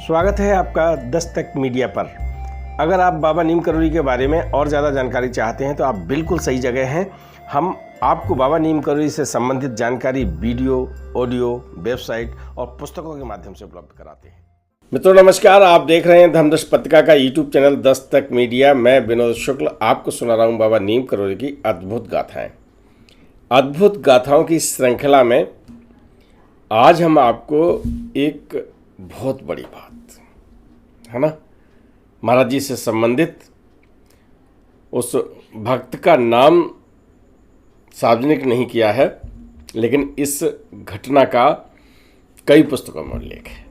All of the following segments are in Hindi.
स्वागत है आपका दस्तक मीडिया पर। अगर आप बाबा नीम करोली के बारे में और ज़्यादा जानकारी चाहते हैं तो आप बिल्कुल सही जगह हैं। हम आपको बाबा नीम करोली से संबंधित जानकारी वीडियो, ऑडियो, वेबसाइट और पुस्तकों के माध्यम से उपलब्ध कराते हैं। मित्रों नमस्कार, आप देख रहे हैं धर्मदर्श पत्रिका का यूट्यूब चैनल दस्तक मीडिया। मैं विनोद शुक्ल आपको सुना रहा हूँ बाबा नीम करोली की अद्भुत गाथाएँ। अद्भुत गाथाओं की श्रृंखला में आज हम आपको एक बहुत बड़ी बात है ना, महाराज जी से संबंधित उस भक्त का नाम सार्वजनिक नहीं किया है, लेकिन इस घटना का कई पुस्तकों में उल्लेख है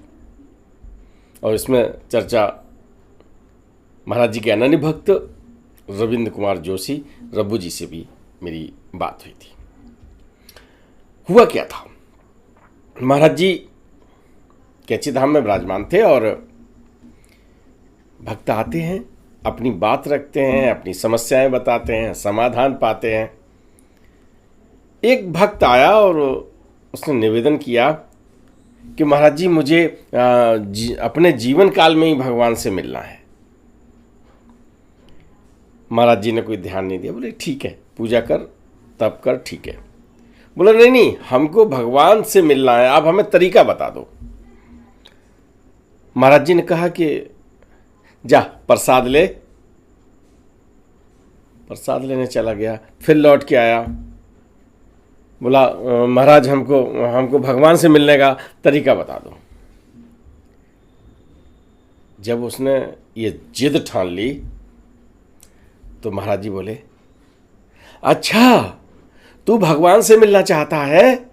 और इसमें चर्चा महाराज जी के अनन्य भक्त रविंद्र कुमार जोशी रब्बू जी से भी मेरी बात हुई थी। हुआ क्या था, महाराज जी कैची धाम में विराजमान थे और भक्त आते हैं, अपनी बात रखते हैं, अपनी समस्याएं बताते हैं, समाधान पाते हैं। एक भक्त आया और उसने निवेदन किया कि महाराज जी मुझे अपने जीवन काल में ही भगवान से मिलना है। महाराज जी ने कोई ध्यान नहीं दिया, बोले ठीक है, पूजा कर, तप कर, ठीक है। बोला नहीं, हमको भगवान से मिलना है, आप हमें तरीका बता दो। महाराज जी ने कहा कि जा प्रसाद ले। प्रसाद लेने चला गया, फिर लौट के आया, बोला महाराज हमको भगवान से मिलने का तरीका बता दो। जब उसने ये जिद ठान ली तो महाराज जी बोले, अच्छा तू भगवान से मिलना चाहता है,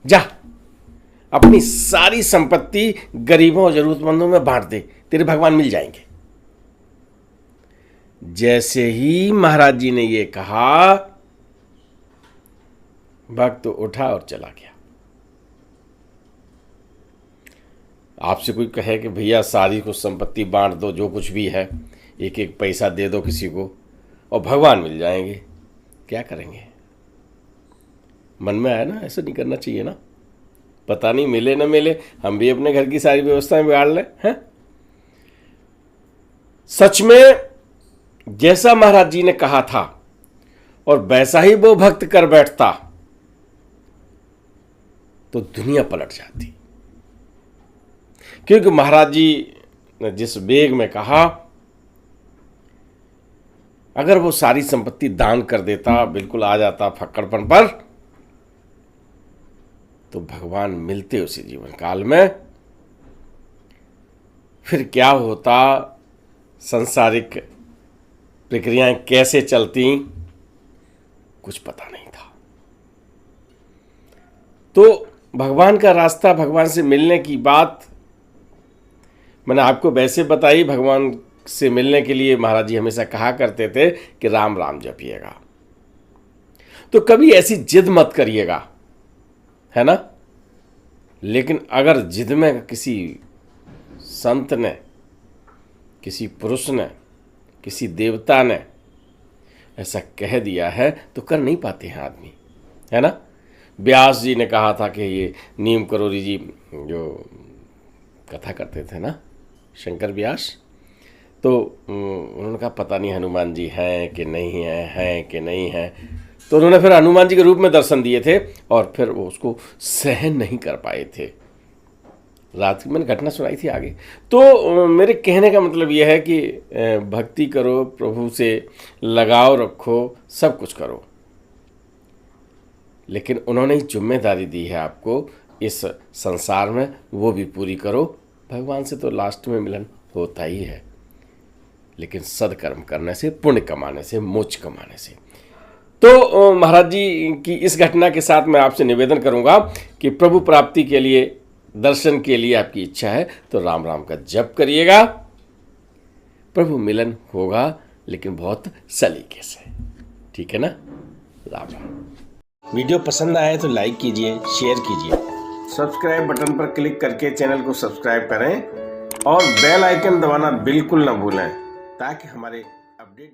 जा अपनी सारी संपत्ति गरीबों और जरूरतमंदों में बांट दे, तेरे भगवान मिल जाएंगे। जैसे ही महाराज जी ने ये कहा, भक्त उठा और चला गया। आपसे कोई कहे कि भैया सारी कुछ संपत्ति बांट दो, जो कुछ भी है, एक एक पैसा दे दो किसी को और भगवान मिल जाएंगे, क्या करेंगे? मन में आया ना, ऐसा नहीं करना चाहिए ना। पता नहीं मिले न मिले, हम भी अपने घर की सारी व्यवस्थाएं बिगाड़ लें हैं। सच में जैसा महाराज जी ने कहा था और वैसा ही वो भक्त कर बैठता तो दुनिया पलट जाती। क्योंकि महाराज जी ने जिस वेग में कहा, अगर वो सारी संपत्ति दान कर देता, बिल्कुल आ जाता फक्कड़पन पर, तो भगवान मिलते उसी जीवन काल में। फिर क्या होता, सांसारिक प्रक्रियाएं कैसे चलती, कुछ पता नहीं था। तो भगवान का रास्ता, भगवान से मिलने की बात मैंने आपको वैसे बताई। भगवान से मिलने के लिए महाराज जी हमेशा कहा करते थे कि राम राम जपिएगा। तो कभी ऐसी जिद मत करिएगा, है ना। लेकिन अगर जिद में किसी संत ने, किसी पुरुष ने, किसी देवता ने ऐसा कह दिया है तो कर नहीं पाते हैं आदमी, है ना। व्यास जी ने कहा था कि ये नीम करोली जी जो कथा करते थे ना, शंकर व्यास, तो उन्होंने कहा पता नहीं हनुमान जी हैं कि नहीं हैं कि नहीं हैं। तो उन्होंने फिर हनुमान जी के रूप में दर्शन दिए थे और फिर वो उसको सहन नहीं कर पाए थे। रात की मैंने घटना सुनाई थी आगे। तो मेरे कहने का मतलब यह है कि भक्ति करो, प्रभु से लगाव रखो, सब कुछ करो, लेकिन उन्होंने ही जिम्मेदारी दी है आपको इस संसार में, वो भी पूरी करो। भगवान से तो लास्ट में मिलन होता ही है, लेकिन सदकर्म करने से, पुण्य कमाने से, मोक्ष कमाने से। तो महाराज जी की इस घटना के साथ मैं आपसे निवेदन करूंगा कि प्रभु प्राप्ति के लिए, दर्शन के लिए आपकी इच्छा है तो राम राम का जप करिएगा। प्रभु मिलन होगा, लेकिन बहुत सलीके से, ठीक है ना। राम राम। वीडियो पसंद आए तो लाइक कीजिए, शेयर कीजिए, सब्सक्राइब बटन पर क्लिक करके चैनल को सब्सक्राइब करें और बेल आइकन दबाना बिल्कुल ना भूलें, ताकि हमारे अपडेट